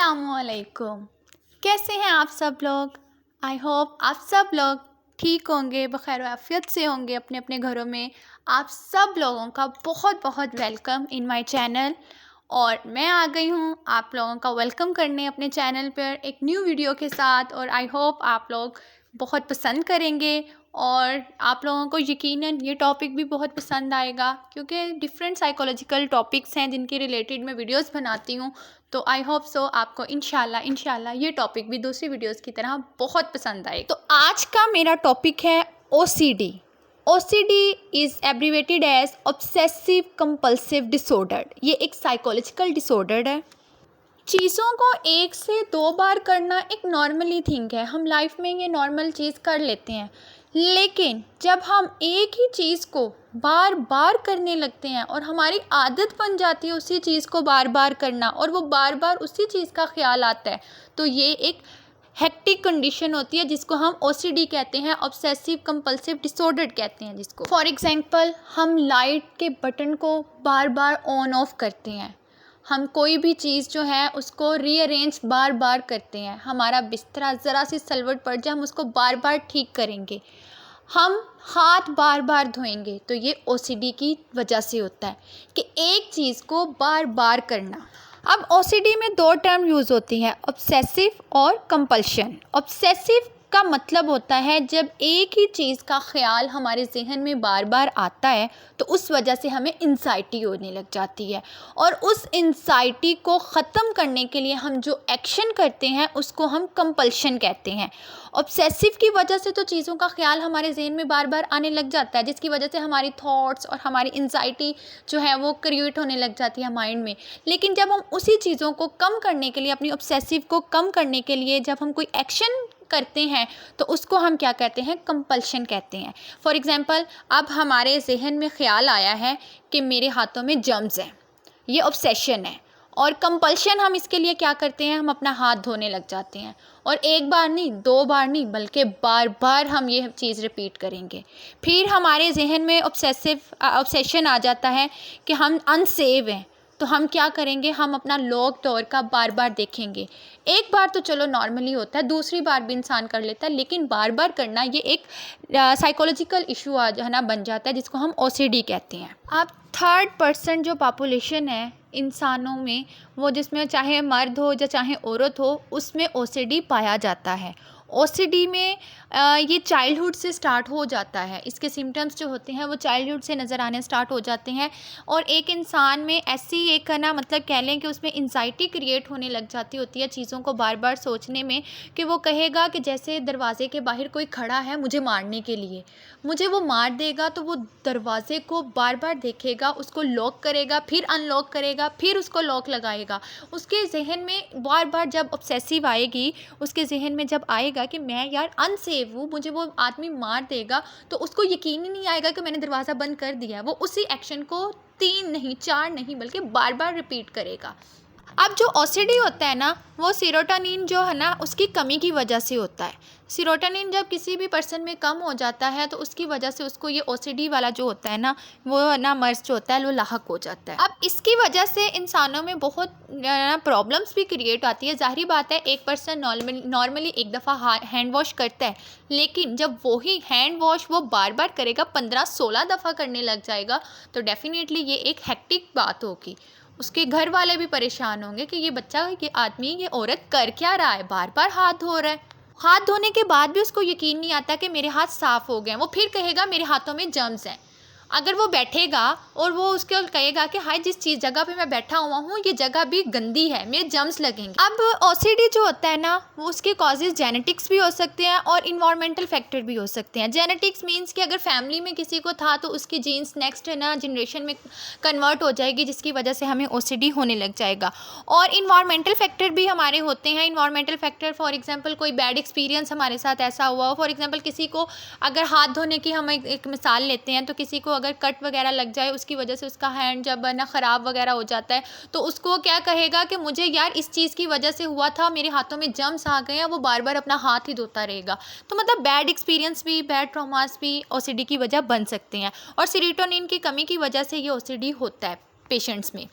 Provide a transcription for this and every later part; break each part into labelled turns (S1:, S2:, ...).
S1: अस्सलामुअलैकुम। कैसे हैं आप सब लोग? आई होप आप सब लोग ठीक होंगे, बखैर आफियत से होंगे अपने अपने घरों में। आप सब लोगों का बहुत बहुत वेलकम इन माय चैनल। और मैं आ गई हूँ आप लोगों का वेलकम करने अपने चैनल पर एक न्यू वीडियो के साथ। और आई होप आप लोग बहुत पसंद करेंगे और आप लोगों को यकीनन ये टॉपिक भी बहुत पसंद आएगा, क्योंकि डिफरेंट साइकोलॉजिकल टॉपिक्स हैं जिनके रिलेटेड मैं वीडियोस बनाती हूँ। तो आई होप सो आपको इंशाल्लाह ये टॉपिक भी दूसरी वीडियोस की तरह बहुत पसंद आए। तो आज का मेरा टॉपिक है OCD। OCD is abbreviated as obsessive compulsive disorder. ये एक साइकोलॉजिकल डिसऑर्डर है। चीज़ों को एक से दो बार करना एक नॉर्मली थिंग है, हम लाइफ में ये नॉर्मल चीज़ कर लेते हैं। लेकिन जब हम एक ही चीज़ को बार बार करने लगते हैं और हमारी आदत बन जाती है उसी चीज़ को बार बार करना, और वो बार बार उसी चीज़ का ख्याल आता है, तो ये एक हेक्टिक कंडीशन होती है जिसको हम OCD कहते हैं, ऑब्सेसिव कंपल्सिव डिसऑर्डर कहते हैं जिसको। फॉर एग्जांपल, हम लाइट के बटन को बार बार ऑन ऑफ करते हैं। हम कोई भी चीज़ जो है उसको रीअरेंज बार बार करते हैं। हमारा बिस्तरा ज़रा सी सलवट पड़ जाए हम उसको बार बार ठीक करेंगे। हम हाथ बार बार धोएंगे, तो ये OCD की वजह से होता है कि एक चीज़ को बार बार करना। अब OCD में दो टर्म यूज़ होती हैं, ऑब्सेसिव और कंपल्शन। ऑब्सेसिव का मतलब होता है जब एक ही चीज़ का ख्याल हमारे जहन में बार बार आता है तो उस वजह से हमें एंजाइटी होने लग जाती है, और उस एंजाइटी को ख़त्म करने के लिए हम जो एक्शन करते हैं उसको हम कंपल्शन कहते हैं। ऑब्सेसिव की वजह से तो चीज़ों का ख्याल हमारे जहन में बार बार आने लग जाता है, जिसकी वजह से हमारी थॉट्स और हमारी एंजाइटी जो है वो क्रिएट होने लग जाती है माइंड में। लेकिन जब हम उसी चीज़ों को कम करने के लिए, अपनी ऑब्सेसिव को कम करने के लिए जब हम कोई एक्शन करते हैं तो उसको हम क्या कहते हैं? कंपल्शन कहते हैं। फॉर एग्ज़ाम्पल, अब हमारे जहन में ख्याल आया है कि मेरे हाथों में जर्म्स हैं, ये ऑब्सेशन है, और कंपल्शन हम इसके लिए क्या करते हैं? हम अपना हाथ धोने लग जाते हैं, और एक बार नहीं, दो बार नहीं, बल्कि बार बार हम ये चीज़ रिपीट करेंगे। फिर हमारे जहन में ऑब्सेशन आ जाता है कि हम अनसेव हैं, तो हम क्या करेंगे? हम अपना लॉक डोर का बार बार देखेंगे। एक बार तो चलो नॉर्मली होता है, दूसरी बार भी इंसान कर लेता है, लेकिन बार बार करना ये एक साइकोलॉजिकल इशू है ना, बन जाता है, जिसको हम OCD कहते हैं। अब 3% जो पॉपुलेशन है इंसानों में, वो जिसमें चाहे मर्द हो या चाहे औरत हो, उसमें OCD पाया जाता है। OCD में ये चाइल्डहुड से स्टार्ट हो जाता है। इसके सिम्टम्स जो होते हैं वो चाइल्डहुड से नज़र आने स्टार्ट हो जाते हैं, और एक इंसान में ऐसी एक ना, मतलब कह लें कि उसमें एंजाइटी क्रिएट होने लग जाती होती है चीज़ों को बार बार सोचने में, कि वो कहेगा कि जैसे दरवाज़े के बाहर कोई खड़ा है मुझे मारने के लिए, मुझे वो मार देगा, तो वो दरवाज़े को बार बार देखेगा, उसको लॉक करेगा, फिर अनलॉक करेगा, फिर उसको लॉक लगाएगा। उसके जहन में बार बार जब ऑब्सेसिव आएगी, उसके जहन में जब आएगा कि मैं यार अनसेफ हूँ, मुझे वो आदमी मार देगा, तो उसको यकीन ही नहीं आएगा कि मैंने दरवाज़ा बंद कर दिया है। वो उसी एक्शन को 3 नहीं, 4 नहीं, बल्कि बार बार रिपीट करेगा। अब जो OCD होता है ना, वो सेरोटोनिन जो है ना उसकी कमी की वजह से होता है। सेरोटोनिन जब किसी भी पर्सन में कम हो जाता है तो उसकी वजह से उसको ये OCD वाला जो होता है ना, वो ना मर्ज जो होता है वो लाहक हो जाता है। अब इसकी वजह से इंसानों में बहुत प्रॉब्लम्स भी क्रिएट आती है। ज़ाहिर बात है, एक पर्सन नॉर्मली एक दफ़ा हैंड वॉश करता है, लेकिन जब वही हैंड वॉश वो बार बार करेगा, 15-16 दफ़ा करने लग जाएगा, तो डेफिनेटली ये एक हेक्टिक बात होगी। उसके घर वाले भी परेशान होंगे कि ये बच्चा, ये आदमी, ये औरत कर क्या रहा है, बार बार हाथ धो रहा है। हाथ धोने के बाद भी उसको यकीन नहीं आता कि मेरे हाथ साफ़ हो गए हैं। वो फिर कहेगा मेरे हाथों में जर्म्स हैं। अगर वो बैठेगा और वो उसको कहेगा कि हाय, जिस चीज़ जगह पे मैं बैठा हुआ हूँ ये जगह भी गंदी है, मेरे जर्म्स लगेंगे। अब OCD जो होता है ना, वो उसके कॉजेज़ जेनेटिक्स भी हो सकते हैं और इन्वायरमेंटल फैक्टर भी हो सकते हैं। जेनेटिक्स मीन्स कि अगर फैमिली में किसी को था तो उसकी जीन्स नेक्स्ट है ना जनरेशन में कन्वर्ट हो जाएगी, जिसकी वजह से हमें OCD होने लग जाएगा। और इन्वायरमेंटल फैक्टर भी हमारे होते हैं। इन्वायरमेंटल फैक्टर फॉर एग्जाम्पल, कोई बैड एक्सपीरियंस हमारे साथ ऐसा हुआ हो, फॉर एग्जाम्पल किसी को, अगर हाथ धोने की हम एक मिसाल लेते हैं, तो किसी को अगर कट वगैरह लग जाए, उसकी वजह से उसका हैंड जब ना ख़राब वगैरह हो जाता है, तो उसको क्या कहेगा कि मुझे यार इस चीज़ की वजह से हुआ था, मेरे हाथों में जर्म्स आ गए हैं, वो बार बार अपना हाथ ही धोता रहेगा। तो मतलब बैड एक्सपीरियंस भी, बैड ट्रॉमास भी OCD की वजह बन सकते हैं, और सेरोटोनिन की कमी की वजह से ये OCD होता है पेशेंट्स में।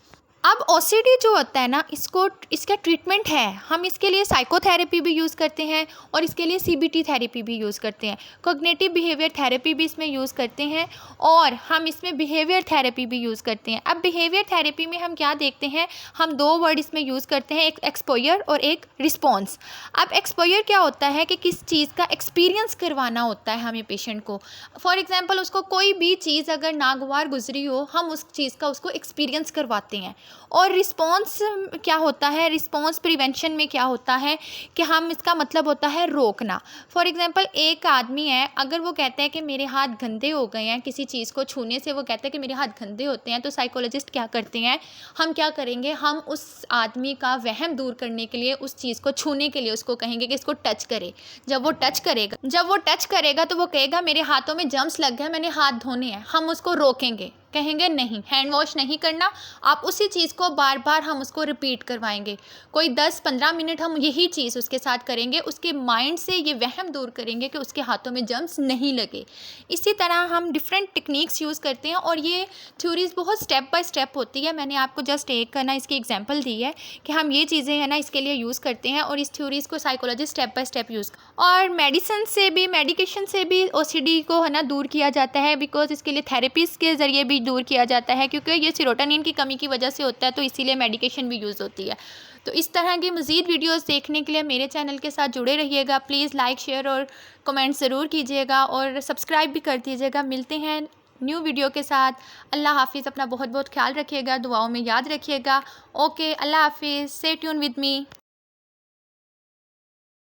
S1: अब ओसीडी जो होता है ना, इसका ट्रीटमेंट है, हम इसके लिए साइकोथेरेपी भी यूज़ करते हैं और इसके लिए सीबीटी थेरेपी भी यूज़ करते हैं, कॉग्निटिव बिहेवियर थेरेपी भी इसमें यूज़ करते हैं और हम इसमें बिहेवियर थेरेपी भी यूज़ करते हैं। अब बिहेवियर थेरेपी में हम क्या देखते हैं, हम दो वर्ड इसमें यूज़ करते हैं, एक एक्सपोजर और एक रिस्पॉन्स। अब एक्सपोजर क्या होता है कि किस चीज़ का एक्सपीरियंस करवाना होता है हमें पेशेंट को। फॉर एग्जांपल उसको कोई भी चीज़ अगर नागवार गुजरी हो, हम उस चीज़ का उसको एक्सपीरियंस करवाते हैं। और रिस्पॉन्स क्या होता है, रिस्पॉन्स प्रिवेंशन में क्या होता है कि हम, इसका मतलब होता है रोकना। फॉर एग्जांपल एक आदमी है, अगर वो कहता है कि मेरे हाथ गंदे हो गए हैं, किसी चीज़ को छूने से वो कहता है कि मेरे हाथ गंदे होते हैं, तो साइकोलॉजिस्ट क्या करते हैं, हम क्या करेंगे, हम उस आदमी का वहम दूर करने के लिए उस चीज़ को छूने के लिए उसको कहेंगे कि इसको टच करे। जब वो टच करेगा तो वो कहेगा मेरे हाथों में जर्म्स लग गए, मैंने हाथ धोने हैं। हम उसको रोकेंगे, कहेंगे नहीं, हैंड वॉश नहीं करना, आप उसी चीज़ को बार बार हम उसको रिपीट करवाएंगे। कोई 10-15 मिनट हम यही चीज़ उसके साथ करेंगे, उसके माइंड से ये वहम दूर करेंगे कि उसके हाथों में जर्म्स नहीं लगे। इसी तरह हम डिफरेंट टेक्निक्स यूज़ करते हैं और ये थ्योरीज बहुत स्टेप बाय स्टेप होती है। मैंने आपको जस्ट एक ना इसकी एग्जांपल दी है कि हम ये चीज़ें हैं ना इसके लिए यूज़ करते हैं और इस थ्योरीज़ को psychologist step by step use. और मेडिकेशन से भी ओसीडी को है ना दूर किया जाता है, बिकॉज इसके लिए थेरेपीज़ के ज़रिए भी दूर किया जाता है, क्योंकि ये सेरोटोनिन की कमी की वजह से होता है, तो इसीलिए मेडिकेशन भी यूज़ होती है। तो इस तरह की मज़ीद वीडियोस देखने के लिए मेरे चैनल के साथ जुड़े रहिएगा। प्लीज़ लाइक, शेयर और कमेंट ज़रूर कीजिएगा और सब्सक्राइब भी कर दीजिएगा। मिलते हैं न्यू वीडियो के साथ। अल्लाह हाफिज़। अपना बहुत बहुत ख्याल रखिएगा, दुआओं में याद रखिएगा। ओके, अल्लाह हाफिज़। Stay tune with me.